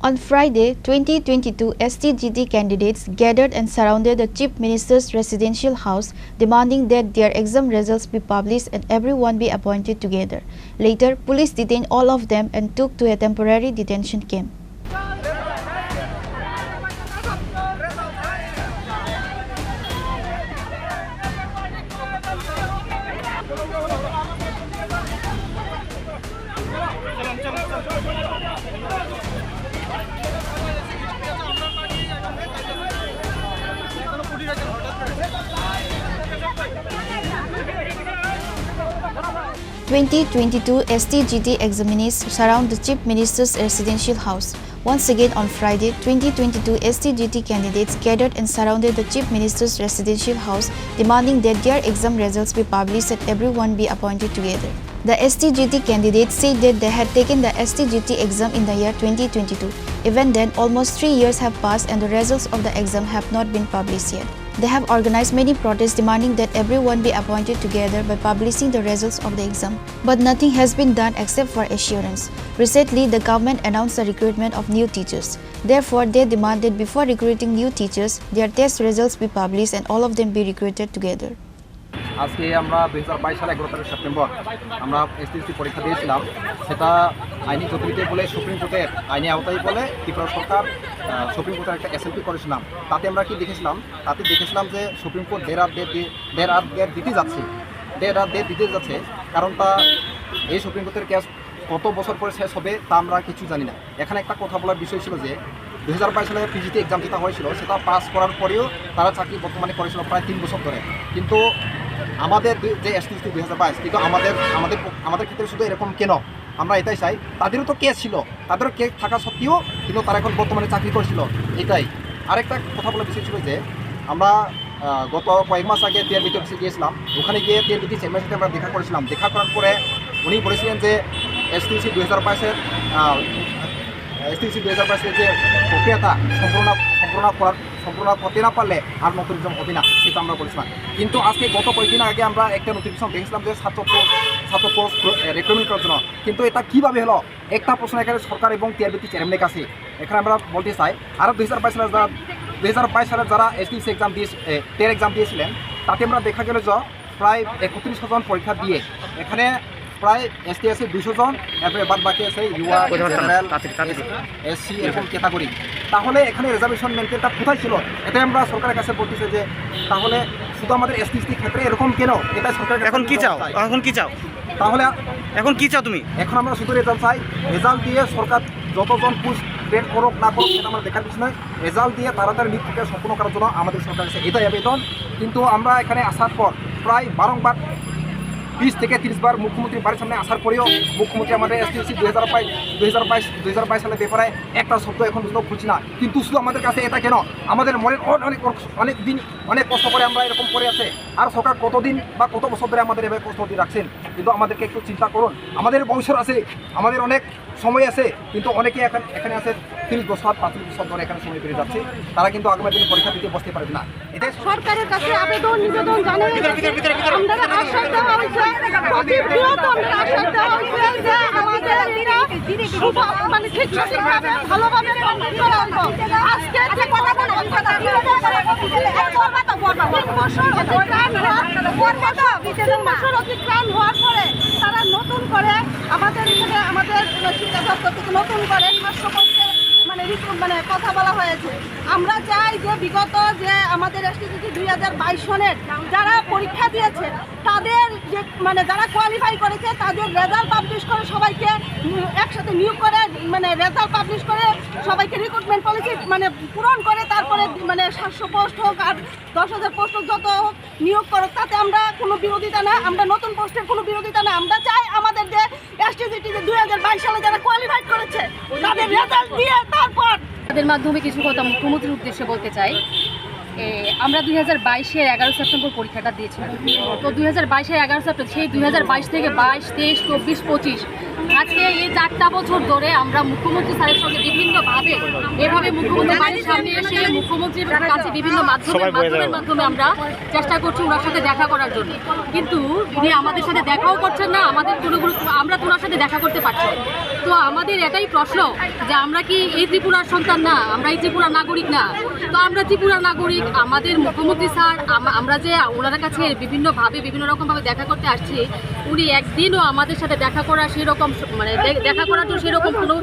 On Friday, 2022 STGT candidates gathered and surrounded the Chief Minister's residential house, demanding that their exam results be published and everyone be appointed together. Later, police detained all of them and took to a temporary detention camp. (2022) STGT examinees surround the Chief Minister's residential house. Once again on Friday, 2022 STGT candidates gathered and surrounded the Chief Minister's residential house, demanding that their exam results be published and everyone be appointed together. The STGT candidates said that they had taken the STGT exam in the year 2022. Even then, almost 3 years have passed and the results of the exam have not been published yet. They have organized many protests demanding that everyone be appointed together by publishing the results of the exam. But nothing has been done except for assurance. Recently, the government announced the recruitment of new teachers. Therefore, they demanded before recruiting new teachers, their test results be published and all of them be recruited together. আজকে আমরা 2022 সালে 11 September আমরা STC পরীক্ষা দিয়েছিলাম। সেটা আইনি জটিলতা বলে সুপ্রিম কোর্টের আইনি আওতায় বলে ত্রিপুরা সরকার সুপ্রিম কোর্টের একটা এসএলপি করেছিলাম। তাতে আমরা কি দেখেছিলাম? তাতে দেখেছিলাম যে সুপ্রিম কোর্ট দেড় রাত দিতে যাচ্ছে। কারণটা এই সুপ্রিম কোর্টের কেস কত বছর পরে শেষ হবে তা আমরা কিছু জানি না। এখানে একটা কথা বলার বিষয় ছিল যে 2022 সালে পিজিটি এক্সাম যেটা হয়েছিল সেটা পাস করার পরেও তারা চাকরি বর্তমানে করেছিল প্রায় 3 বছর ধরে। কিন্তু আমাদের যে এসটিসি 2022 কিন্তু আমাদের ক্ষেত্রে শুধু এরকম কেন? আমরা এটাই চাই, তাদেরও তো কেস ছিল, তাদেরও কেস থাকা সত্ত্বেও কিন্তু তারা এখন বর্তমানে চাকরি করছিল। এটাই আরেকটা কথা বলার বিষয় ছিল যে আমরা গত কয়েক মাস আগে টিআরবিটি অফিসে গিয়েছিলাম। ওখানে গিয়ে টিআরবিটি চেয়ারম্যানের সাথে আমরা দেখা করেছিলাম। দেখা করার পরে উনি বলেছিলেন যে এসটিসি 2022-এর যে প্রক্রিয়াটা সম্পূর্ণ করতে না পারলে আর নতুন এক্সাম হবে না, সেটা আমরা বলেছিলাম। কিন্তু আজকে গত কয়েকদিন আগে আমরা একটা নোটিফিকেশন দেখছিলাম যে ছাত্র পোস্ট রিক্রুটমেন্ট করার জন্য। কিন্তু এটা কীভাবে হলো? একটা প্রশ্ন এখানে সরকার এবং টিআরবিটি চেয়ারম্যানের কাছে। এখানে আমরা বলতে চাই, আরও 2022 সালে যারা এসটিসি এক্সাম টের এক্সাম দিয়েছিলেন তাতে আমরা দেখা গেল যে প্রায় 31,000 জন পরীক্ষা দিয়ে এখানে প্রায় এসটি আছে 200 জন, এরপরে বাদ বাকি আছে ইউয়া, জেনারেল, এসসি এরকম ক্যাটাগরি। তাহলে এখানে রিজার্ভেশন মেনটেনটা কোথায় ছিল? এটাই আমরা সরকারের কাছে বলতেছি যে তাহলে শুধু আমাদের এসটিসি ক্ষেত্রে এরকম কেন? এটা সরকারের এখন কি চাও? তাহলে এখন কি চাও তুমি? এখন আমরা শুধু রেজাল্ট চাই। রেজাল্ট দিয়ে সরকার যতজন পোস্ট ট্রেন করুক না করুক সেটা আমরা দেখার কিছু নয়। রেজাল্ট দিয়ে তাড়াতাড়ি নিয়োগকে সম্পূর্ণ করার জন্য আমাদের সরকার কাছে এটাই আবেদন। কিন্তু আমরা এখানে আসার পর প্রায় বারংবার 20 থেকে 30 বার মুখ্যমন্ত্রীর বাড়ির সামনে আসার পরেও মুখ্যমন্ত্রী আমাদের এসটিসি 2022 সালের ব্যাপারে একটা শব্দ এখন পর্যন্ত খুঁজছি না। কিন্তু শুধু আমাদের কাছে এটা কেন? আমাদের মনে অনেক দিন অনেক কষ্ট করে আমরা এরকম করে আছে। আর সরকার কতদিন বা কত বছর ধরে আমাদের এভাবে কষ্ট দিয়ে রাখছেন? কিন্তু আমাদেরকে একটু চিন্তা করুন। আমাদের বয়স আছে, আমাদের অনেক সময় আছে, কিন্তু অনেকে এখানে আছে 30 বছর 35 বছর ধরে এখানে সময় পেরিয়ে যাচ্ছে। তারা কিন্তু আগামী দিনে পরীক্ষা দিতে বসতে পারবে না। এটাই সরকারের কাছে আবেদন নিবেদন জানাই আমরা আশা দেওয়া হয়েছে, আমাদের মানে ঠিকঠাকভাবে ভালোভাবে আজকে অতিক্রান্ত হওয়ার পরে তারা নতুন করে আমাদের শিক্ষা দপ্তর থেকে নতুন করে 700 মানে কথা বলা হয়েছে। আমরা চাই যে বিগত যে আমাদের এসটিজিটি 2022 সনের যারা পরীক্ষা দিয়েছে তাদের যে মানে যারা কোয়ালিফাই করেছে তাদের রেজাল্ট পাবলিশ করে সবাইকে একসাথে নিয়োগ করে মানে রেজাল্ট পাবলিশ করে সবাইকে রিক্রুটমেন্ট পলিসি মানে পূরণ করে তারপরে মানে 700 পোস্ট হোক আর 10,000 পোস্ট হোক যত হোক নিয়োগ করুক, তাতে আমরা কোনো বিরোধিতা না, আমরা নতুন পোস্টের কোনো বিরোধিতা না। আমরা চাই আমাদের যে এসটিজিটি যে 2022 সালে যারা কোয়ালিফাই করেছে তাদের রেজাল্ট দিয়ে তারপর তাদের মাধ্যমে কিছু কথা মুখ্যমন্ত্রীর উদ্দেশ্যে বলতে চাই। আমরা 2022-এর 11 সেপ্টেম্বর পরীক্ষাটা দিয়েছিলাম। তো 2022-এর 11 সেপ্টেম্বর সেই 2022 থেকে 22, 23, 24, 25 আজকে এই 4টা বছর ধরে আমরা মুখ্যমন্ত্রী স্যারের সঙ্গে বিভিন্নভাবে এসে এভাবে মুখ্যমন্ত্রী বাড়ির সামনে এসে মুখ্যমন্ত্রীর কাছে বিভিন্ন মাধ্যমের মাধ্যমে আমরা চেষ্টা করছি ওনার সাথে দেখা করার জন্য, কিন্তু উনি আমাদের সাথে দেখাও করছেন না, আমাদের আমরা তো ওনার সাথে দেখা করতে পারছি না। তো আমাদের এটাই প্রশ্ন যে আমরা কি এই ত্রিপুরার সন্তান না, আমরা এই ত্রিপুরার নাগরিক না? তো আমরা ত্রিপুরার নাগরিক, আমাদের মুখ্যমন্ত্রী স্যার আমরা যে ওনার কাছে বিভিন্ন রকমভাবে দেখা করতে আসছি, উনি একদিনও আমাদের সাথে দেখা করা সেরকম মানে দেখা করার জন্য সেরকম কোনো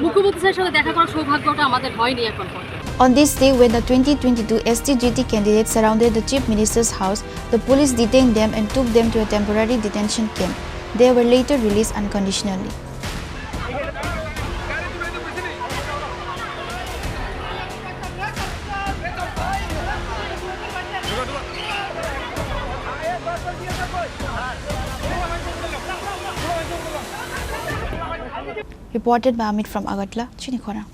মুখ্যমন্ত্রী স্যারের সাথে দেখা করার সৌভাগ্যটা আমাদের হয়নি এখন পর্যন্ত। On this day, when the 2022 STGT candidates surrounded the Chief Minister's house, the police detained them and took them to a temporary detention camp. They were later released unconditionally. Reported by Amit from Agartala, Chini, Khorang.